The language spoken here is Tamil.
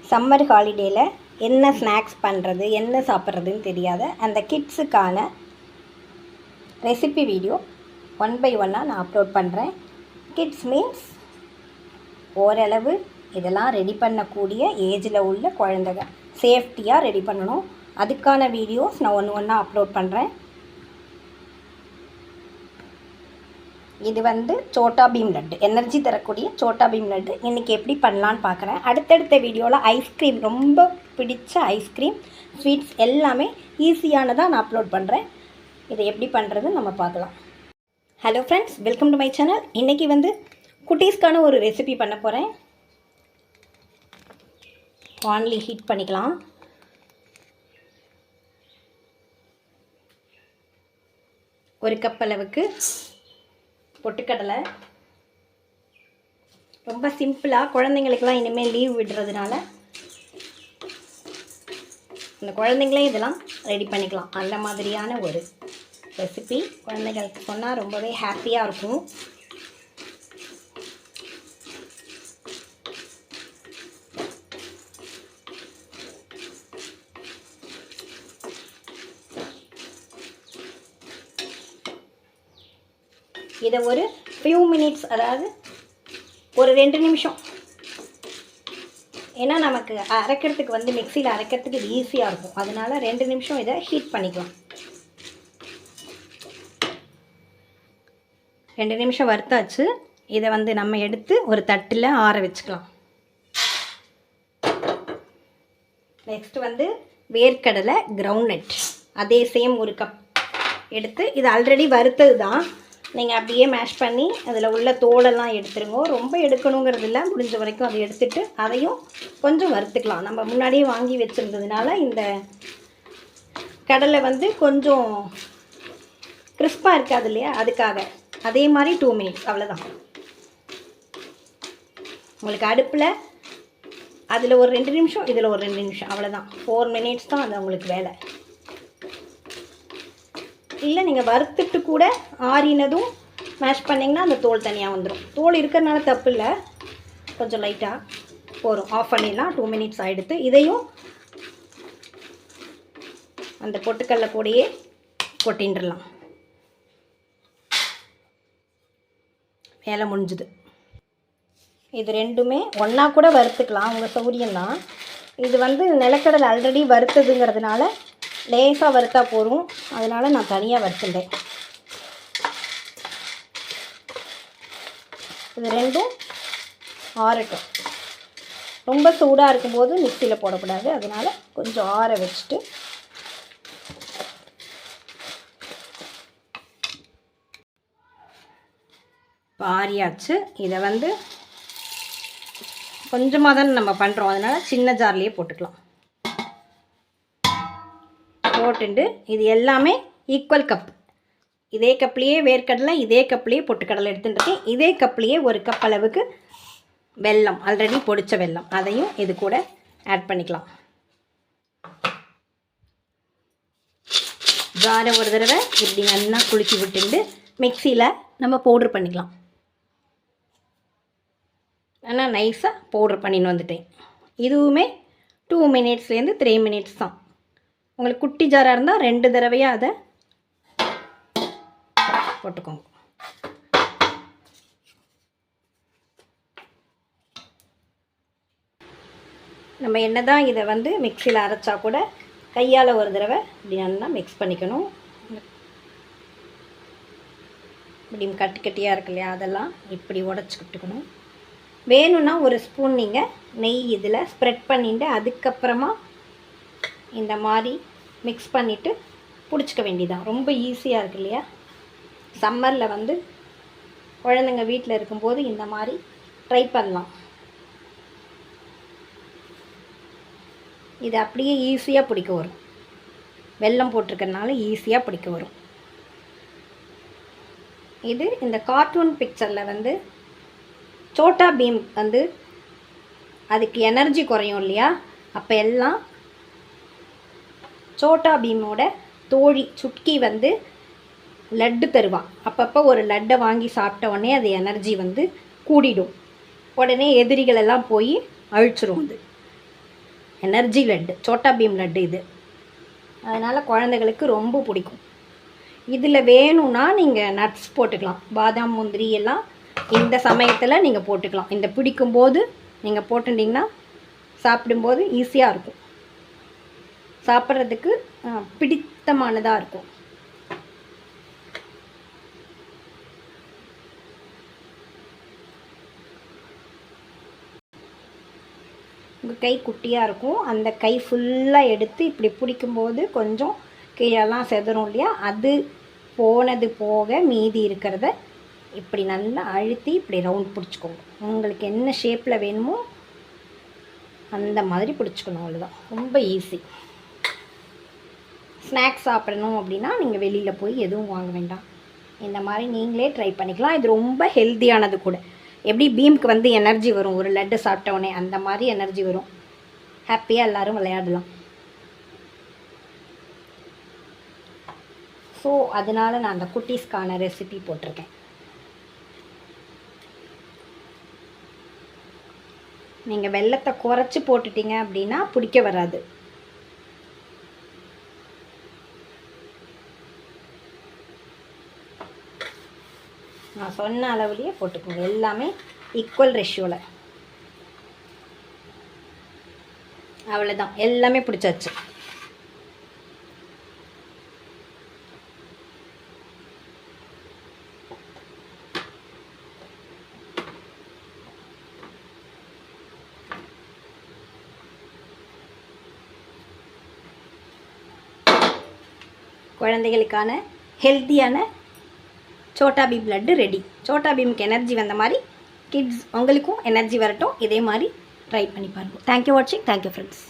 சம்மர் ஹாலிடேயில் என்ன ஸ்நாக்ஸ் பண்ணுறது என்ன சாப்பிட்றதுன்னு தெரியாத அந்த கிட்ஸுக்கான ரெசிபி வீடியோ 1 by 1 நான் அப்லோட் பண்ணுறேன். கிட்ஸ் மீன்ஸ் ஓரளவு இதெல்லாம் ரெடி பண்ணக்கூடிய ஏஜில் உள்ள குழந்தைங்க சேஃப்டியாக ரெடி பண்ணணும். அதுக்கான வீடியோஸ் நான் ஒன்று அப்லோட் பண்ணுறேன். இது சோட்டா பீம் லட்டு, எனர்ஜி தரக்கூடிய சோட்டா பீம் லட்டு இன்றைக்கி எப்படி பண்ணலான்னு பார்க்குறேன். அடுத்தடுத்த வீடியோவில் ஐஸ்கிரீம், ரொம்ப பிடிச்ச ஐஸ்கிரீம் ஸ்வீட்ஸ் எல்லாமே ஈஸியானதாக நான் அப்லோட் பண்ணுறேன். இதை எப்படி பண்ணுறது நம்ம பார்க்கலாம். Hello friends, welcome to my channel. இன்றைக்கி குட்டீஸ்க்கான ஒரு ரெசிபி பண்ண போகிறேன். வான்லி ஹீட் பண்ணிக்கலாம். ஒரு கப் அளவுக்கு பொட்டுக்கடலை, ரொம்ப சிம்பிளாக குழந்தைங்களுக்கெல்லாம் இனிமேல் லீவ் விடுறதுனால இந்த குழந்தைங்களே இதெல்லாம் ரெடி பண்ணிக்கலாம். அந்த மாதிரியான ஒரு ரெசிபி குழந்தைங்களுக்கு சொன்னால் ரொம்பவே ஹாப்பியாக இருக்கும். இதை ஒரு ஃபியூ மினிட்ஸ், அதாவது ஒரு 2 நிமிஷம், ஏன்னா நமக்கு அரைக்கிறதுக்கு மிக்சியில் அரைக்கிறதுக்கு இது ஈஸியாக இருக்கும். அதனால் 2 நிமிஷம் இதை ஹீட் பண்ணிக்கலாம். 2 நிமிஷம் வறுத்தாச்சு. இதை நம்ம எடுத்து ஒரு தட்டில் ஆற வச்சுக்கலாம். நெக்ஸ்ட்டு வேர்க்கடலை, கிரவுண்ட்நட், அதே சேம் ஒரு கப் எடுத்து, இது ஆல்ரெடி வறுத்தது தான். நீங்கள் அப்படியே மேஷ் பண்ணி அதில் உள்ள தோலெல்லாம் எடுத்துருங்க. ரொம்ப எடுக்கணுங்கிறது இல்லை, முடிஞ்ச வரைக்கும் அதை எடுத்துகிட்டு அதையும் கொஞ்சம் வறுத்துக்கலாம். நம்ம முன்னாடியே வாங்கி வச்சுருந்ததுனால இந்த கடலை கொஞ்சம் கிறிஸ்பாக இருக்காது இல்லையா, அதுக்காக. அதே மாதிரி 2 மினிட்ஸ், அவ்வளோதான். உங்களுக்கு அடுப்பில் அதில் ஒரு 2 நிமிஷம், இதில் ஒரு 2 நிமிஷம், அவ்வளோதான். 4 மினிட்ஸ் தான் அது உங்களுக்கு வேலை. இல்லை நீங்கள் வறுத்துட்டு கூட ஆறினதும் மேஷ் பண்ணிங்கன்னா அந்த தோல் தனியாக வந்துடும். தோல் இருக்கிறனால தப்பு இல்லை, கொஞ்சம் லைட்டாக போகும். ஆஃப் பண்ணிடலாம். 2 மினிட்ஸ் ஆகிடுது. இதையும் அந்த பொட்டுக்கடலை கூடையே கொட்டின்றலாம். வேலை முடிஞ்சுது. இது ரெண்டுமே ஒன்றா கூட வறுத்துக்கலாம், உங்கள் சௌரியம்தான். இது நிலக்கடலை ஆல்ரெடி வறுத்ததுங்கிறதுனால லேசாக வறுத்தா போகும். அதனால் நான் தனியாக வறுத்துட்டேன். இது ரெண்டும் ஆறட்டும். ரொம்ப சூடாக இருக்கும்போது மிக்சியில் போடக்கூடாது. அதனால் கொஞ்சம் ஆற வச்சுட்டு ஆறியாச்சு. இதை கொஞ்சமாக தானே நம்ம பண்ணுறோம், அதனால் சின்ன ஜார்லேயே போட்டுக்கலாம். போட்டுண்டு இது எல்லாமே ஈக்குவல் கப், இதே கப்லேயே வேர்க்கடலை, இதே கப்லேயே பொட்டுக்கடலை எடுத்துட்டுருக்கேன். இதே கப்லேயே ஒரு கப் அளவுக்கு வெல்லம், ஆல்ரெடி பொடிச்ச வெல்லம், அதையும் இது கூட ஆட் பண்ணிக்கலாம். ஜாரை ஒரு தடவை இப்படி நல்லா குலுக்கி விட்டுண்டு மிக்சியில் நம்ம பவுட்ரு பண்ணிக்கலாம். ஆனால் நைஸாக பவுட்ரு பண்ணின்னு வந்துட்டேன். இதுவுமே 2 மினிட்ஸ்லேருந்து 3 மினிட்ஸ் தான். உங்களுக்கு குட்டி ஜாராக இருந்தால் 2 தடவையாக அதை போட்டுக்கோங்க. நம்ம என்ன தான் இதை மிக்சியில் அரைச்சா கூட கையால் ஒரு தடவை இப்படி நல்லா மிக்ஸ் பண்ணிக்கணும். இப்படி கட்டி கட்டியாக இருக்கு இல்லையா, அதெல்லாம் இப்படி உடச்சிக்கிட்டுக்கணும். வேணும்னா ஒரு ஸ்பூன் நீங்கள் நெய் இதில் ஸ்ப்ரெட் பண்ணிட்டு அதுக்கப்புறமா இந்த மாதிரி மிக்ஸ் பண்ணிவிட்டு பிடிச்சிக்க வேண்டியதான். ரொம்ப ஈஸியாக இருக்கு இல்லையா. சம்மரில் குழந்தைங்க வீட்டில் இருக்கும்போது இந்த மாதிரி ட்ரை பண்ணலாம். இது அப்படியே ஈஸியாக பிடிக்க வரும். வெல்லம் போட்டிருக்கறனால ஈஸியாக பிடிக்க வரும். இது இந்த கார்ட்டூன் பிக்சரில் சோட்டா பீம் அதுக்கு எனர்ஜி குறையும் இல்லையா, அப்போ எல்லாம் சோட்டா பீமோட தோழி சுட்கி லட்டு தருவான். அப்பப்போ ஒரு லட்டை வாங்கி சாப்பிட்ட உடனே அது எனர்ஜி கூடிடும். உடனே எதிரிகளெல்லாம் போய் அழிச்சிரும். எனர்ஜி லட்டு, சோட்டா பீம் லட்டு இது. அதனால் குழந்தைகளுக்கு ரொம்ப பிடிக்கும். இதில் வேணும்னா நீங்கள் நட்ஸ் போட்டுக்கலாம், பாதாம் முந்திரி எல்லாம் இந்த சமயத்தில் நீங்கள் போட்டுக்கலாம். இந்த பிடிக்கும்போது நீங்கள் போட்டுட்டிங்கன்னா சாப்பிடும்போது ஈஸியாக இருக்கும், சாப்பிட்றதுக்கு பிடித்தமானதாக இருக்கும். உங்கள் கை குட்டியாக இருக்கும், அந்த கை ஃபுல்லாக எடுத்து இப்படி பிடிக்கும்போது கொஞ்சம் கீழெல்லாம் செதறும் இல்லையா, அது போனது போக மீதி இருக்கிறத இப்படி நல்லா அழுத்தி இப்படி ரவுண்ட் பிடிச்சிக்கோங்க. உங்களுக்கு என்ன ஷேப்பில் வேணுமோ அந்த மாதிரி பிடிச்சிக்கணும், அவ்வளோதான். ரொம்ப ஈஸி. ஸ்நாக்ஸ் சாப்பிடணும் அப்படின்னா நீங்கள் வெளியில் போய் எதுவும் வாங்க வேண்டாம், இந்த மாதிரி நீங்களே ட்ரை பண்ணிக்கலாம். இது ரொம்ப ஹெல்த்தியானது கூட. எப்படி பீமுக்கு வந்து எனர்ஜி வரும் ஒரு லட்டு சாப்பிட்டோடனே, அந்த மாதிரி எனர்ஜி வரும். ஹாப்பியாக எல்லோரும் விளையாடலாம். ஸோ அதனால் நான் அந்த குட்டீஸ்க்கான ரெசிபி போட்டிருக்கேன். நீங்கள் வெல்லத்தை குறைச்சி போட்டுட்டீங்க அப்படின்னா பிடிக்க வராது. நான் சொன்ன அளவுலேயே போட்டுக்கோங்க, எல்லாமே ஈக்குவல் ரேஷியோவில். அவ்வளோதான், எல்லாமே பிடிச்சாச்சு. குழந்தைகளுக்கான ஹெல்த்தியான சோட்டா பீம் லட்டு ரெடி. சோட்டா பீமுக்கு எனர்ஜி வந்த மாதிரி கிட்ஸ் உங்களுக்கும் எனர்ஜி வரட்டும். இதே மாதிரி ட்ரை பண்ணி பாருங்கள். தேங்க்யூ வாட்சிங். Thank you friends.